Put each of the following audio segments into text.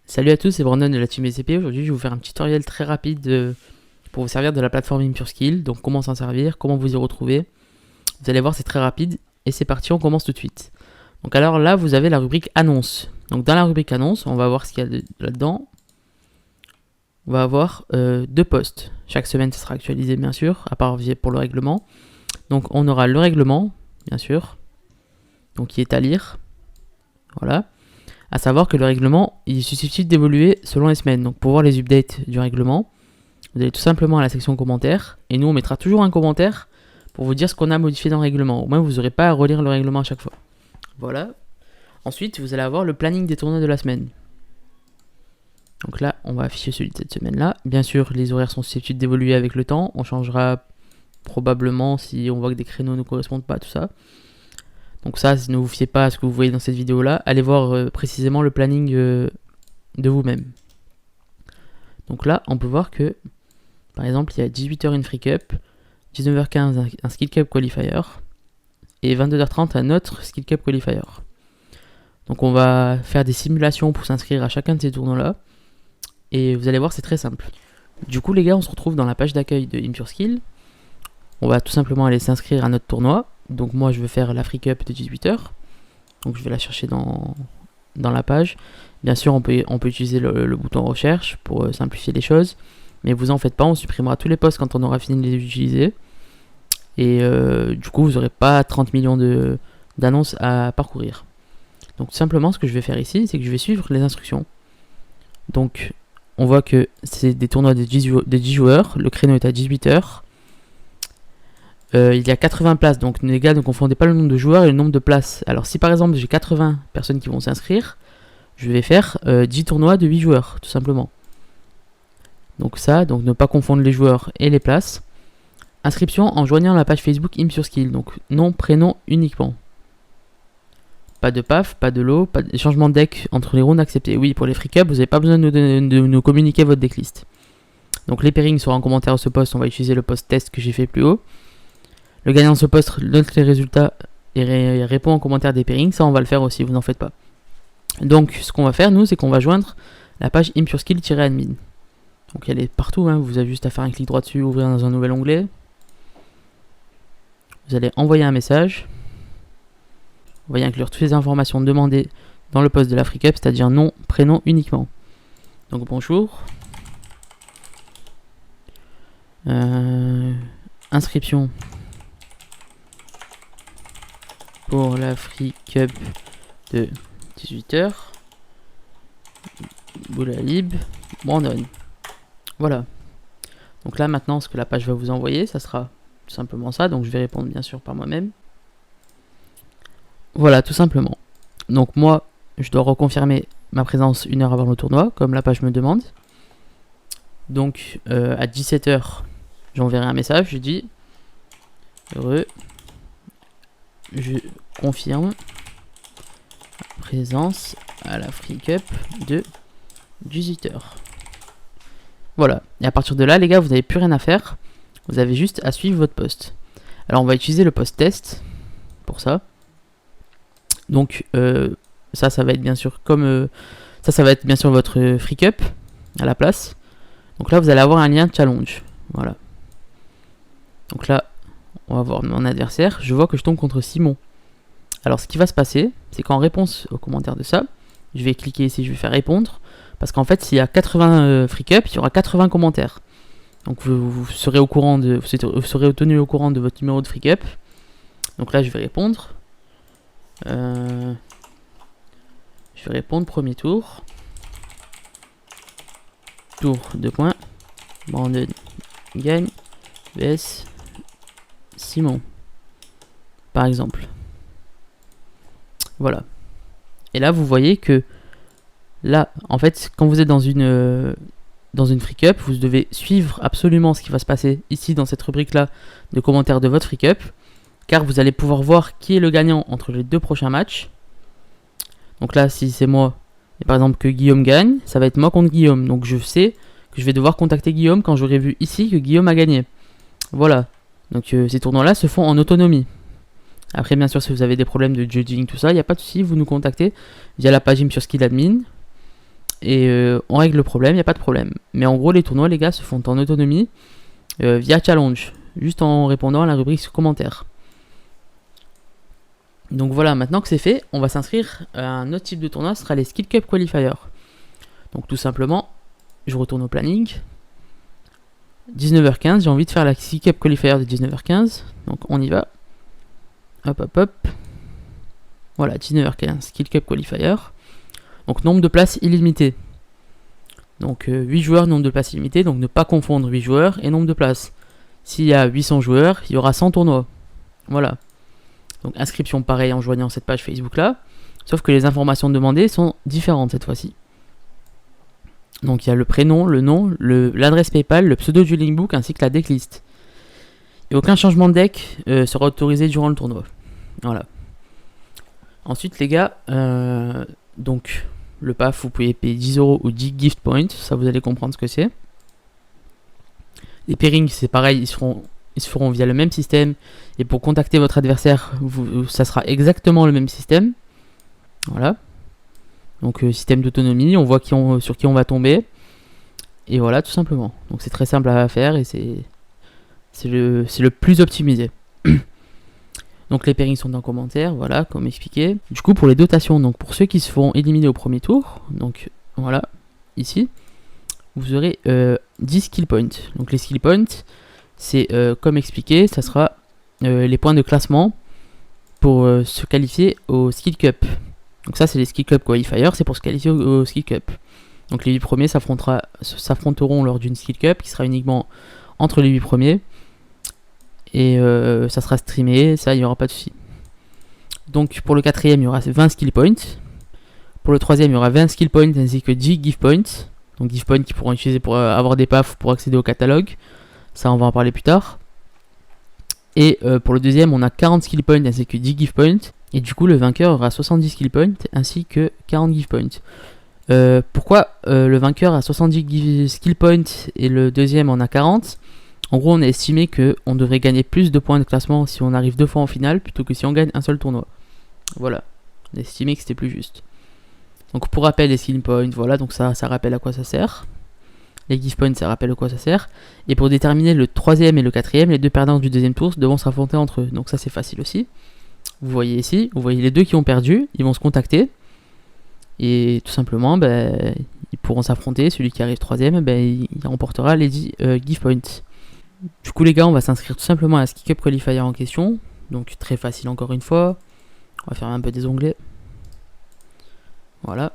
Salut à tous, c'est Brandon de la team SCP. Aujourd'hui, je vais vous faire un tutoriel très rapide pour vous servir de la plateforme ImpureSkill. Donc, comment s'en servir, comment vous y retrouver. Vous allez voir, c'est très rapide. Et c'est parti, on commence tout de suite. Donc, alors là, vous avez la rubrique annonce. Donc, dans la rubrique annonce, on va voir ce qu'il y a là-dedans. On va avoir deux posts. Chaque semaine, ça sera actualisé, bien sûr, à part pour le règlement. Donc, on aura le règlement, bien sûr, donc qui est à lire. Voilà. À savoir que le règlement, il suffit d'évoluer selon les semaines. Donc pour voir les updates du règlement, vous allez tout simplement à la section commentaires. Et nous, on mettra toujours un commentaire pour vous dire ce qu'on a modifié dans le règlement. Au moins, vous n'aurez pas à relire le règlement à chaque fois. Voilà. Ensuite, vous allez avoir le planning des tournois de la semaine. Donc là, on va afficher celui de cette semaine-là. Bien sûr, les horaires sont susceptibles d'évoluer avec le temps. On changera probablement si on voit que des créneaux ne correspondent pas à tout ça. Donc ça, ne vous fiez pas à ce que vous voyez dans cette vidéo-là. Allez voir précisément le planning de vous-même. Donc là, on peut voir que, par exemple, il y a 18h une Free Cup, 19h15 un Skill Cup Qualifier, et 22h30 un autre Skill Cup Qualifier. Donc on va faire des simulations pour s'inscrire à chacun de ces tournois-là. Et vous allez voir, c'est très simple. Du coup, les gars, on se retrouve dans la page d'accueil de ImpureSkill. On va tout simplement aller s'inscrire à notre tournoi. Donc moi je vais faire la Free Cup de 18h. Donc je vais la chercher dans la page. Bien sûr on peut utiliser le bouton recherche pour simplifier les choses. Mais vous en faites pas, on supprimera tous les posts quand on aura fini de les utiliser. Et du coup vous n'aurez pas 30 millions d'annonces à parcourir. Donc tout simplement ce que je vais faire ici, c'est que je vais suivre les instructions. Donc on voit que c'est des tournois de 10 joueurs. Le créneau est à 18h. Il y a 80 places, donc les gars ne confondez pas le nombre de joueurs et le nombre de places. Alors si par exemple j'ai 80 personnes qui vont s'inscrire, je vais faire 10 tournois de 8 joueurs, tout simplement. Donc ça, donc ne pas confondre les joueurs et les places. Inscription en joignant la page Facebook ImpureSkill, donc nom, prénom uniquement. Pas de PAF, pas de lot, pas de changement de deck entre les rounds acceptés. Oui, pour les Free Cup, vous n'avez pas besoin de nous communiquer votre decklist. Donc les pairings seront en commentaire de ce post, on va utiliser le post test que j'ai fait plus haut. Le gagnant de ce post note les résultats et répond en commentaire des pairings. Ça, on va le faire aussi, vous n'en faites pas. Donc, ce qu'on va faire, nous, c'est qu'on va joindre la page ImpureSkill-admin. Donc, elle est partout. Hein. Vous avez juste à faire un clic droit dessus, ouvrir dans un nouvel onglet. Vous allez envoyer un message. Vous allez inclure toutes les informations demandées dans le post de la Free Cup, c'est-à-dire nom, prénom uniquement. Donc, bonjour. Inscription pour la Free Cup de 18h. Boulalib, Brandon. Voilà. Donc là maintenant ce que la page va vous envoyer, ça sera tout simplement ça. Donc je vais répondre bien sûr par moi-même. Voilà, tout simplement. Donc moi, je dois reconfirmer ma présence 1 heure avant le tournoi, comme la page me demande. Donc à 17h, j'enverrai un message, je dis heureux. Je confirme présence à la Free Cup de 18h. Voilà. Et à partir de là, les gars, vous n'avez plus rien à faire. Vous avez juste à suivre votre post. Alors, on va utiliser le post test pour ça. Donc, ça va être bien sûr comme... ça va être bien sûr votre Free Cup à la place. Donc là, vous allez avoir un lien challenge. Voilà. Donc là, on va voir mon adversaire. Je vois que je tombe contre Simon. Alors ce qui va se passer, c'est qu'en réponse aux commentaires de ça, je vais cliquer ici, je vais faire répondre. Parce qu'en fait, s'il y a 80 Free Cup, il y aura 80 commentaires. Donc vous serez au courant vous serez tenu au courant de votre numéro de Free Cup. Donc là, je vais répondre. Je vais répondre premier tour. Tour 2 points. Brandon gagne. vs Simon, par exemple. Voilà. Et là, vous voyez que là, en fait, quand vous êtes dans une Free Cup, vous devez suivre absolument ce qui va se passer ici dans cette rubrique-là de commentaires de votre Free Cup, car vous allez pouvoir voir qui est le gagnant entre les 2 prochains matchs. Donc là, si c'est moi, et par exemple que Guillaume gagne, ça va être moi contre Guillaume. Donc je sais que je vais devoir contacter Guillaume quand j'aurai vu ici que Guillaume a gagné. Voilà. Donc ces tournois-là se font en autonomie. Après, bien sûr, si vous avez des problèmes de judging, tout ça, il n'y a pas de souci, vous nous contactez via la page ImpureSkill admin. et on règle le problème, il n'y a pas de problème. Mais en gros, les tournois, les gars, se font en autonomie via challenge, juste en répondant à la rubrique commentaires. Donc voilà, maintenant que c'est fait, on va s'inscrire à un autre type de tournoi, ce sera les Skill Cup Qualifiers. Donc tout simplement, je retourne au planning. 19h15, j'ai envie de faire la Skill Cup Qualifier de 19h15. Donc on y va. Hop hop hop. Voilà, 19h15, Skill Cup Qualifier. Donc nombre de places illimité. Donc 8 joueurs, nombre de places illimité. Donc ne pas confondre 8 joueurs et nombre de places. S'il y a 800 joueurs, il y aura 100 tournois. Voilà. Donc inscription pareil en joignant cette page Facebook là. Sauf que les informations demandées sont différentes cette fois-ci. Donc il y a le prénom, le nom, l'adresse PayPal, le pseudo du linkbook ainsi que la decklist. Et aucun changement de deck sera autorisé durant le tournoi. Voilà. Ensuite les gars, donc le PAF vous pouvez payer 10 € ou 10 gift points, ça vous allez comprendre ce que c'est. Les pairings c'est pareil, ils se feront via le même système. Et pour contacter votre adversaire, ça sera exactement le même système. Voilà. Donc système d'autonomie, on voit sur qui on va tomber. Et voilà, tout simplement. Donc c'est très simple à faire et c'est le plus optimisé. Donc les pairings sont dans les commentaires, voilà, comme expliqué. Du coup pour les dotations, donc pour ceux qui se feront éliminer au premier tour, donc voilà, ici, vous aurez 10 skill points. Donc les skill points, c'est comme expliqué, ça sera les points de classement pour se qualifier au Skill Cup. Donc ça c'est les Skill Cup Qualifiers, c'est pour se qualifier au Skill Cup. Donc les 8 premiers s'affronteront lors d'une Skill Cup qui sera uniquement entre les 8 premiers. Et ça sera streamé, ça il n'y aura pas de souci. Donc pour le quatrième il y aura 20 skill points. Pour le troisième il y aura 20 skill points ainsi que 10 gift points. Donc gift points qui pourront utiliser pour avoir des pafs pour accéder au catalogue. Ça on va en parler plus tard. Et pour le deuxième on a 40 skill points ainsi que 10 gift points. Et du coup le vainqueur aura 70 skill points ainsi que 40 gift points. Pourquoi le vainqueur a 70 skill points et le deuxième en a 40? En gros, on a estimé qu'on devrait gagner plus de points de classement si on arrive 2 fois en finale plutôt que si on gagne un seul tournoi. Voilà, on a estimé que c'était plus juste. Donc pour rappel, les skill points, voilà, donc ça rappelle à quoi ça sert. Les gift points, ça rappelle à quoi ça sert. Et pour déterminer le troisième et le quatrième, les deux perdants du deuxième tour devront s'affronter entre eux. Donc ça c'est facile aussi. Vous voyez ici, vous voyez les deux qui ont perdu, ils vont se contacter. Et tout simplement, ils pourront s'affronter. Celui qui arrive troisième, il remportera les 10 gift points. Du coup les gars, on va s'inscrire tout simplement à la Skill Cup Qualifier en question. Donc très facile encore une fois. On va faire un peu des onglets. Voilà.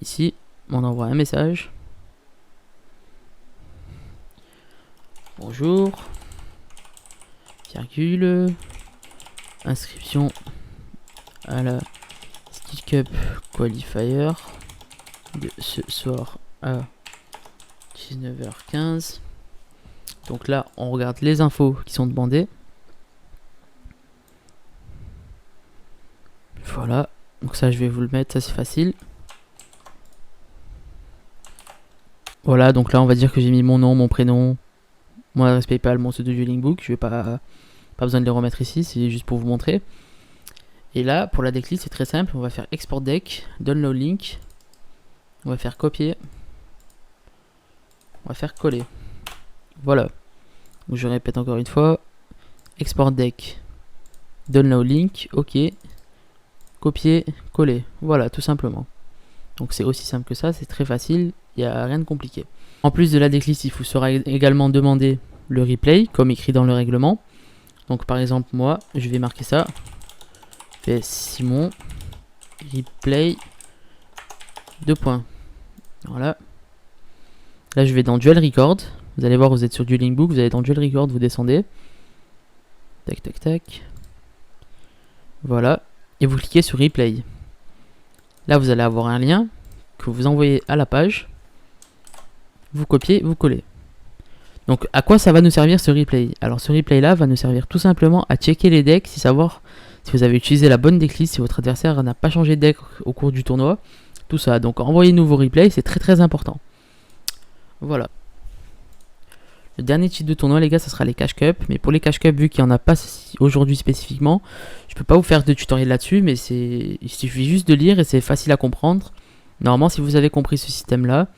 Ici, on envoie un message. Bonjour. Virgule. Inscription à la Skill Cup Qualifier de ce soir à 19h15. Donc là on regarde les infos qui sont demandées. Voilà, donc ça je vais vous le mettre, ça c'est facile. Voilà, donc là on va dire que j'ai mis mon nom, mon prénom, mon adresse PayPal, mon pseudo du linkbook. Je vais pas besoin de les remettre ici, c'est juste pour vous montrer. Et là pour la decklist c'est très simple, on va faire export deck, download link, on va faire copier. On va faire coller. Voilà. Donc je répète encore une fois. Export deck. Download link. Ok. Copier. Coller. Voilà, tout simplement. Donc c'est aussi simple que ça. C'est très facile. Il n'y a rien de compliqué. En plus de la decklist, il vous sera également demandé le replay, comme écrit dans le règlement. Donc par exemple, moi, je vais marquer ça. PS Simon. Replay. 2 points. Voilà. Là je vais dans Dual Record, vous allez voir vous êtes sur du Linkbook, vous allez dans Dual Record, vous descendez. Tac tac tac. Voilà. Et vous cliquez sur Replay. Là vous allez avoir un lien que vous envoyez à la page. Vous copiez, vous collez. Donc à quoi ça va nous servir ce replay? Alors ce replay là va nous servir tout simplement à checker les decks, savoir si vous avez utilisé la bonne decklist, si votre adversaire n'a pas changé de deck au cours du tournoi. Tout ça. Donc envoyez-nous vos replays, c'est très très important. Voilà. Le dernier type de tournoi les gars, ça sera les Cash Cup. Mais pour les Cash Cup, vu qu'il n'y en a pas aujourd'hui spécifiquement, je peux pas vous faire de tutoriel là-dessus, mais il suffit juste de lire et c'est facile à comprendre. Normalement, si vous avez compris ce système-là,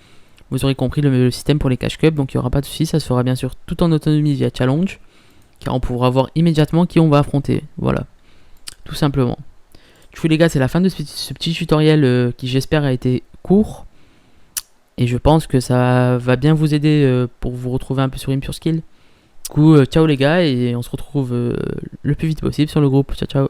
vous aurez compris le système pour les cash cups, donc il n'y aura pas de souci, ça se fera bien sûr tout en autonomie via challenge, car on pourra voir immédiatement qui on va affronter. Voilà, tout simplement. Du coup les gars, c'est la fin de ce petit tutoriel qui j'espère a été court. Et je pense que ça va bien vous aider pour vous retrouver un peu sur ImpureSkill. Du coup, ciao les gars, et on se retrouve le plus vite possible sur le groupe. Ciao ciao.